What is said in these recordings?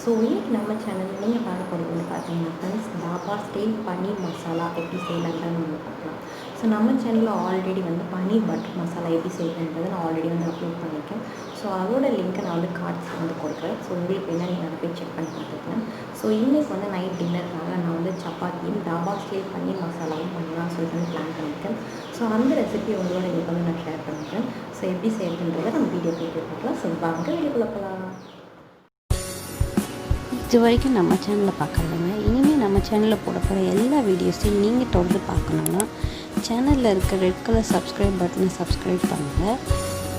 So இன்னைக்கு நம்ம சேனலில் நீங்கள் பார்க்க போகிறது வந்து பார்த்தீங்கன்னா ஃப்ரெண்ட்ஸ் தாபா ஸ்டைல் பன்னீர் மசாலா எப்படி செய்யலான்றன்னு வந்து பார்க்கலாம். ஸோ நம்ம சேனலில் ஆல்ரெடி வந்து பன்னீர் பட்டர் மசாலா எப்படி செய்யணுன்றதை நான் ஆல்ரெடி வந்து அப்லோட் பண்ணியிருக்கேன். ஸோ அதோட லிங்க்கை நான் வந்து கார்ட்ஸ் வந்து கொடுக்குறேன். ஸோ உங்களுக்கு வேணால் நீங்கள் அதை போய் செக் பண்ணி பார்த்துக்கலாம். ஸோ இன்றைக்கி வந்து நைட் டின்னருக்காக நான் வந்து சப்பாத்தியும் தாபா ஸ்டைல் பன்னீர் மசாலாவும் பண்ணலாம்னு சொல்லிட்டு பிளான் பண்ணியிருக்கேன். ஸோ அந்த ரெசிபி உங்களோட இன்றைக்கி வந்து நான் ஷேர் பண்ணிக்கிறேன். ஸோ எப்படி செய்யறதுன்றதை நம்ம வீடியோ போய்ட்டு பார்க்கலாம். ஸோ வாங்க வீடியோக்குள்ள போகலாம். இது வரைக்கும் நம்ம சேனலில் பார்க்குறவங்க இனிமேல் நம்ம சேனலில் போட போகிற எல்லா வீடியோஸையும் நீங்கள் தொடர்ந்து பார்க்கணுன்னா சேனலில் இருக்க ரெட் கலர் சப்ஸ்கிரைப் பட்டனை சப்ஸ்கிரைப் பண்ணுங்கள்.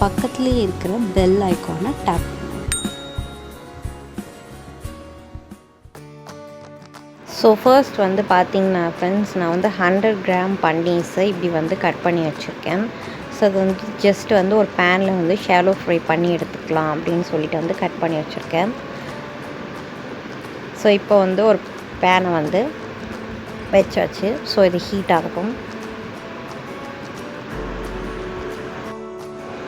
பக்கத்துலேயே இருக்கிற பெல் ஐக்கானை டேப் பண்ணுங்கள். ஸோ ஃபர்ஸ்ட் வந்து பார்த்திங்கன்னா ஃப்ரெண்ட்ஸ், நான் வந்து 100 கிராம் பன்னீர்ஸை இப்படி வந்து கட் பண்ணி வச்சுருக்கேன். ஸோ அது வந்து ஜஸ்ட் வந்து ஒரு பேனில் வந்து ஷாலோ ஃப்ரை பண்ணி எடுத்துக்கலாம் அப்படின்னு சொல்லிட்டு வந்து கட் பண்ணி வச்சுருக்கேன். ஸோ இப்போ வந்து ஒரு பேனை வந்து வச்சாச்சு. ஸோ இது ஹீட் ஆகும்.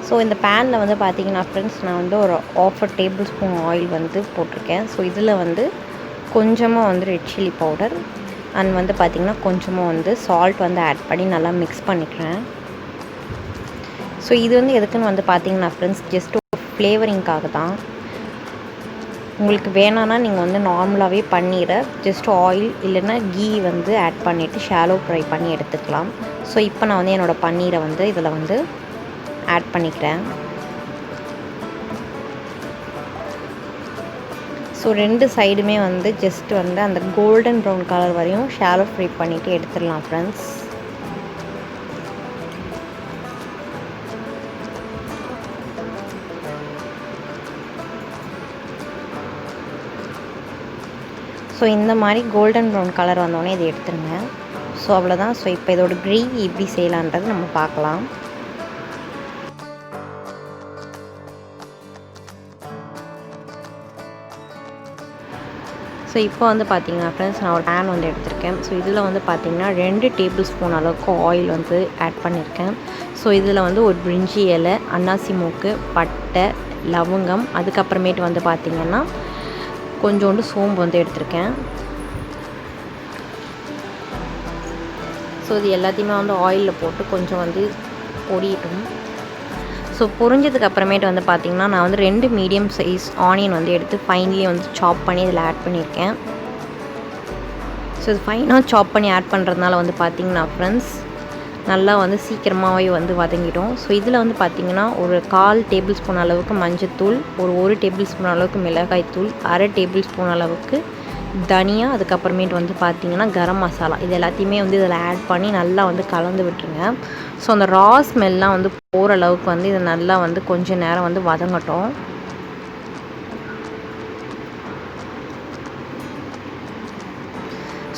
ஸோ இந்த பேனில் வந்து பார்த்திங்கன்னா ஃப்ரெண்ட்ஸ், நான் வந்து ஒரு 1/2 டேபிள் ஸ்பூன் ஆயில் வந்து போட்டிருக்கேன். ஸோ இதில் வந்து கொஞ்சமாக வந்து ரெட் சில்லி பவுடர் அண்ட் வந்து பார்த்திங்கன்னா கொஞ்சமாக வந்து சால்ட் வந்து ஆட் பண்ணி நல்லா மிக்ஸ் பண்ணிக்கிறேன். ஸோ இது வந்து எதுக்குன்னு வந்து பார்த்திங்கன்னா ஃப்ரெண்ட்ஸ், ஜஸ்ட் ஒரு ஃப்ளேவரிங்காக தான். உங்களுக்கு வேணான்னா நீங்கள் வந்து நார்மலாகவே பன்னீரை ஜஸ்ட் ஆயில் இல்லைன்னா கீ வந்து ஆட் பண்ணிவிட்டு ஷாலோ ஃப்ரை பண்ணி எடுத்துக்கலாம். ஸோ இப்போ நான் வந்து என்னோடய பன்னீரை வந்து இதில் வந்து ஆட் பண்ணிக்கிறேன். ஸோ 2 சைடுமே வந்து ஜஸ்ட் வந்து அந்த கோல்டன் ப்ரௌன் கலர் வரையும் ஷாலோ ஃப்ரை பண்ணிவிட்டு எடுத்துடலாம் ஃப்ரெண்ட்ஸ். ஸோ இந்த மாதிரி கோல்டன் ப்ரௌன் கலர் வந்தோடனே இதை எடுத்துருங்க. ஸோ அவ்வளோதான். ஸோ இப்போ இதோட கிரேவி எப்படி செய்யலான்றது நம்ம பார்க்கலாம். ஸோ இப்போ வந்து பார்த்திங்கன்னா ஃப்ரெண்ட்ஸ், நான் ஒரு பேன் வந்து எடுத்திருக்கேன். ஸோ இதில் வந்து பார்த்திங்கன்னா 2 டேபிள் ஸ்பூன் அளவுக்கு ஆயில் வந்து ஆட் பண்ணியிருக்கேன். ஸோ இதில் வந்து ஒரு பிரிஞ்சி இலை, அன்னாசி மூக்கு, பட்டை, லவங்கம், அதுக்கப்புறமேட்டு வந்து பார்த்திங்கன்னா கொஞ்சோண்டு சோம்பு வந்து எடுத்திருக்கேன். ஸோ இது எல்லாத்தையுமே வந்து ஆயிலில் போட்டு கொஞ்சம் வந்து பொரியட்டும். ஸோ பொரிஞ்சதுக்கு அப்புறமேட்டு வந்து பார்த்திங்கன்னா நான் வந்து 2 மீடியம் சைஸ் ஆனியன் வந்து எடுத்து ஃபைனலி வந்து சாப் பண்ணி இதில் ஆட் பண்ணியிருக்கேன். ஸோ இது ஃபைனாக சாப் பண்ணி ஆட் பண்ணுறதுனால வந்து பார்த்திங்கன்னா ஃப்ரெண்ட்ஸ், நல்லா வந்து சீக்கிரமாகவே வந்து வதங்கிடும். ஸோ இதில் வந்து பார்த்திங்கன்னா ஒரு 1/4 டேபிள் ஸ்பூன் அளவுக்கு மஞ்சத்தூள், ஒரு 1 டேபிள் ஸ்பூன் அளவுக்கு மிளகாய் தூள், 1/2 டேபிள் ஸ்பூன் அளவுக்கு தனியா, அதுக்கப்புறமேட்டு வந்து பார்த்திங்கன்னா கரம் மசாலா, இது எல்லாத்தையுமே வந்து இதில் ஆட் பண்ணி நல்லா வந்து கலந்து விட்டுருங்க. ஸோ அந்த ரா ஸ்மெல்லாம் வந்து போகிற அளவுக்கு வந்து இது நல்லா வந்து கொஞ்சம் நேரம் வந்து வதங்கட்டும்.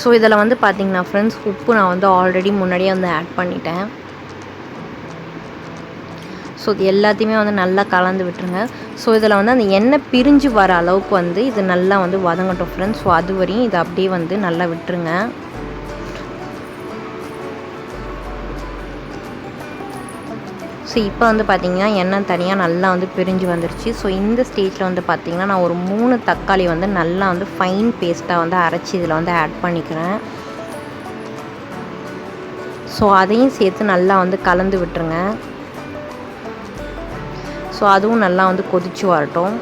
ஸோ இதில் வந்து பார்த்திங்கன்னா ஃப்ரெண்ட்ஸ், உப்பு நான் வந்து ஆல்ரெடி முன்னாடியே வந்து ஆட் பண்ணிட்டேன். ஸோ இது எல்லாத்தையுமே வந்து நல்லா கலந்து விட்டுருங்க. ஸோ இதில் வந்து அந்த எண்ணெய் பிரிஞ்சு வர அளவுக்கு வந்து இது நல்லா வந்து வதங்கட்டும் ஃப்ரெண்ட்ஸ். ஸோ அது வரையும் இதை அப்படியே வந்து நல்லா விட்டுருங்க. ஸோ இப்போ வந்து பார்த்திங்கன்னா எண்ணெய் தனியாக நல்லா வந்து பிரிஞ்சு வந்துருச்சு. ஸோ இந்த ஸ்டேஜில் வந்து பார்த்திங்கன்னா நான் ஒரு 3 தக்காளி வந்து நல்லா வந்து ஃபைன் பேஸ்ட்டாக வந்து அரைச்சி இதில் வந்து ஆட் பண்ணிக்கிறேன். ஸோ அதையும் சேர்த்து நல்லா வந்து கலந்து விட்டுருங்க. ஸோ அதுவும் நல்லா வந்து கொதிச்சு வரட்டும்.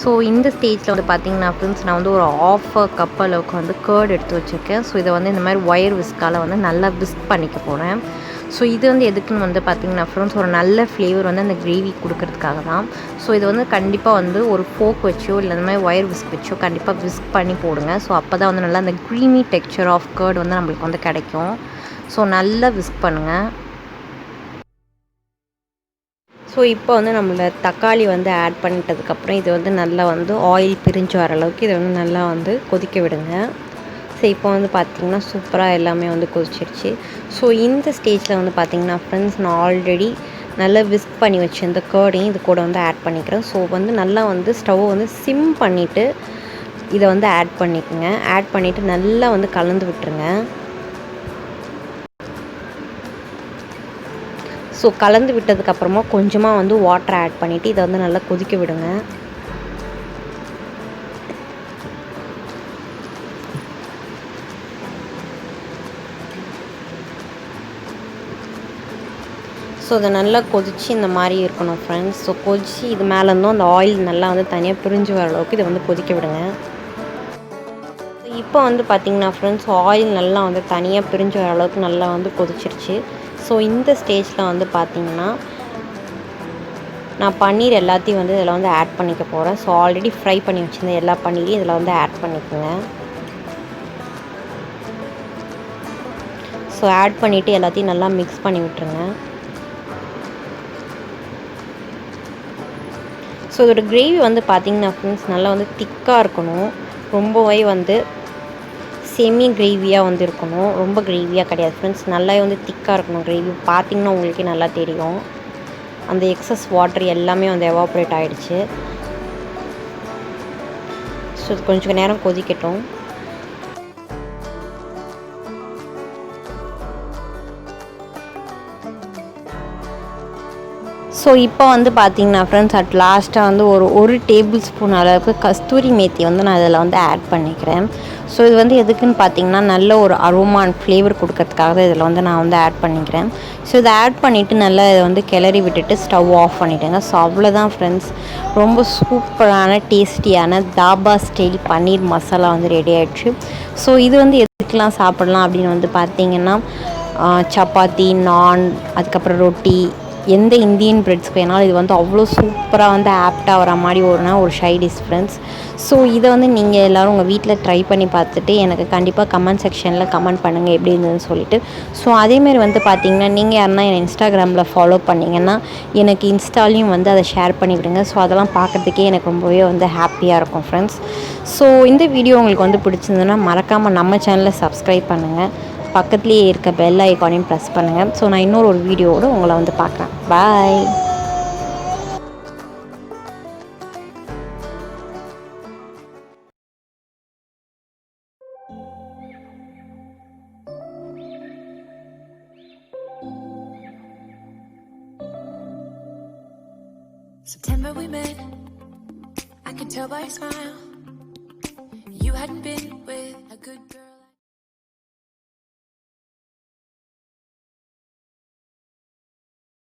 ஸோ இந்த ஸ்டேஜில் வந்து பார்த்திங்கன்னா ஃப்ரெண்ட்ஸ், நான் வந்து ஒரு 1/2 கப் அளவுக்கு வந்து கர்ட் எடுத்து வச்சுருக்கேன். ஸோ இதை வந்து இந்த மாதிரி ஒயர் விஸ்கால் வந்து நல்லா விஸ்க் பண்ணிக்க போகிறேன். ஸோ இது வந்து எதுக்குன்னு வந்து பார்த்திங்கன்னா ஃப்ரெண்ட்ஸ், ஒரு நல்ல ஃப்ளேவர் வந்து அந்த கிரேவி கொடுக்கறதுக்காக தான். ஸோ இது வந்து கண்டிப்பாக வந்து ஒரு ஃபோக் வச்சோ இல்லை இந்த மாதிரி ஒயர் விஸ்க் வச்சோ கண்டிப்பாக விஸ்க் பண்ணி போடுங்க. ஸோ அப்போ தான் வந்து நல்லா அந்த க்ரீமி டெக்ஸ்சர் ஆஃப் கர்ட் வந்து நம்மளுக்கு வந்து கிடைக்கும். ஸோ நல்லா விஸ்க் பண்ணுங்கள். ஸோ இப்போ வந்து நம்மள தக்காளி வந்து ஆட் பண்ணிட்டதுக்கப்புறம் இது வந்து நல்லா வந்து ஆயில் பிரிஞ்சு வர அளவுக்கு இதை வந்து நல்லா வந்து கொதிக்க விடுங்க. ஸோ இப்போ வந்து பார்த்திங்கன்னா சூப்பராக எல்லாமே வந்து கொதிச்சிருச்சு. ஸோ இந்த ஸ்டேஜில் வந்து பார்த்திங்கன்னா ஃப்ரெண்ட்ஸ், நான் ஆல்ரெடி நல்லா விஸ்க் பண்ணி வச்சு இந்த கர்டையும் இது கூட வந்து ஆட் பண்ணிக்கிறேன். ஸோ வந்து நல்லா வந்து ஸ்டவ்வை வந்து சிம் பண்ணிவிட்டு இதை வந்து ஆட் பண்ணிக்கோங்க. ஆட் பண்ணிவிட்டு நல்லா வந்து கலந்து விட்டுருங்க. ஸோ கலந்து விட்டதுக்கப்புறமா கொஞ்சமாக வந்து வாட்டர் ஆட் பண்ணிவிட்டு இதை வந்து நல்லா கொதிக்க விடுங்க. ஸோ அதை நல்லா கொதித்து இந்த மாதிரி இருக்கணும் ஃப்ரெண்ட்ஸ். ஸோ கொதித்து இது மேலேருந்தும் அந்த ஆயில் நல்லா வந்து தனியாக பிரிஞ்சு வர அளவுக்கு இதை வந்து கொதிக்க விடுங்க. இப்போ வந்து பார்த்திங்கன்னா ஃப்ரெண்ட்ஸ் ஆயில் நல்லா வந்து தனியாக பிரிஞ்சு வர அளவுக்கு நல்லா வந்து கொதிச்சிருச்சு. ஸோ இந்த ஸ்டேஜில் வந்து பார்த்திங்கன்னா நான் பன்னீர் எல்லாத்தையும் வந்து இதில் வந்து ஆட் பண்ணிக்க போகிறேன். ஸோ ஆல்ரெடி ஃப்ரை பண்ணி வச்சுருந்தேன் எல்லா பன்னீரையும் இதில் வந்து ஆட் பண்ணிக்கோங்க. ஸோ ஆட் பண்ணிவிட்டு எல்லாத்தையும் நல்லா மிக்ஸ் பண்ணி விட்டுருங்க. ஸோ இதோட கிரேவி வந்து பார்த்திங்கன்னா ஃப்ரெண்ட்ஸ் நல்லா வந்து திக்காக இருக்கணும். ரொம்பவே வந்து செமி கிரேவியாக வந்து இருக்கணும். ரொம்ப கிரேவியாக கிடையாது ஃப்ரெண்ட்ஸ். நல்லா வந்து திக்காக இருக்கணும் கிரேவி. பார்த்திங்கன்னா உங்களுக்கே நல்லா தெரியும். அந்த எக்ஸஸ் வாட்டர் எல்லாமே வந்து எவாப்ரேட் ஆகிடுச்சு. ஸோ இது கொஞ்சம் நேரம் கொதிக்கட்டும். ஸோ இப்போ வந்து பார்த்திங்கன்னா ஃப்ரெண்ட்ஸ் அட் லாஸ்ட்டாக வந்து ஒரு டேபிள் ஸ்பூன் அளவுக்கு கஸ்தூரி மேத்தி வந்து நான் இதில் வந்து ஆட் பண்ணிக்கிறேன். ஸோ இது வந்து எதுக்குன்னு பார்த்திங்கன்னா நல்ல ஒரு அரோமா அண்ட் ஃப்ளேவர் கொடுக்கறதுக்காக இதில் வந்து நான் வந்து ஆட் பண்ணிக்கிறேன். ஸோ இதை ஆட் பண்ணிவிட்டு நல்லா இதை வந்து கிளறி விட்டுட்டு ஸ்டவ் ஆஃப் பண்ணிவிட்டேங்க. ஸோ அவ்வளோதான் ஃப்ரெண்ட்ஸ். ரொம்ப சூப்பரான டேஸ்டியான தாபா ஸ்டைல் பன்னீர் மசாலா வந்து ரெடி ஆகிடுச்சு. ஸோ இது வந்து எதுக்கெலாம் சாப்பிட்லாம் அப்படின்னு வந்து பார்த்திங்கன்னா சப்பாத்தி, நான், அதுக்கப்புறம் ரொட்டி, எந்த இந்தியன் பிரெட்ஸ்க்கு வேணாலும் இது வந்து அவ்வளோ சூப்பராக வந்து ஆப்டாக வர மாதிரி ஒரு ஷை டிஷ் ஃப்ரெண்ட்ஸ். ஸோ இதை வந்து நீங்கள் எல்லோரும் உங்கள் வீட்டில் ட்ரை பண்ணி பார்த்துட்டு எனக்கு கண்டிப்பாக கமெண்ட் செக்ஷனில் கமெண்ட் பண்ணுங்கள் எப்படி இருந்ததுன்னு சொல்லிட்டு. ஸோ அதேமாரி வந்து பார்த்திங்கன்னா நீங்கள் யாருன்னா என்னை இன்ஸ்டாகிராமில் ஃபாலோ பண்ணிங்கன்னா எனக்கு இன்ஸ்டாலையும் வந்து அதை ஷேர் பண்ணி விடுங்க. ஸோ அதெல்லாம் பார்க்குறதுக்கே எனக்கு ரொம்பவே வந்து ஹாப்பியாக இருக்கும் ஃப்ரெண்ட்ஸ். ஸோ இந்த வீடியோ உங்களுக்கு வந்து பிடிச்சிருந்ததுன்னா மறக்காமல் நம்ம சேனலை சப்ஸ்கிரைப் பண்ணுங்கள். பக்கத்துலேயே இருக்க பெல் ஐக்கானையும் ப்ரெஸ் பண்ணுங்கள். ஸோ நான் இன்னொரு வீடியோவோடு உங்களை வந்து பார்க்குறேன். பாய். September we met, I could tell by your smile you hadn't been with a good girl.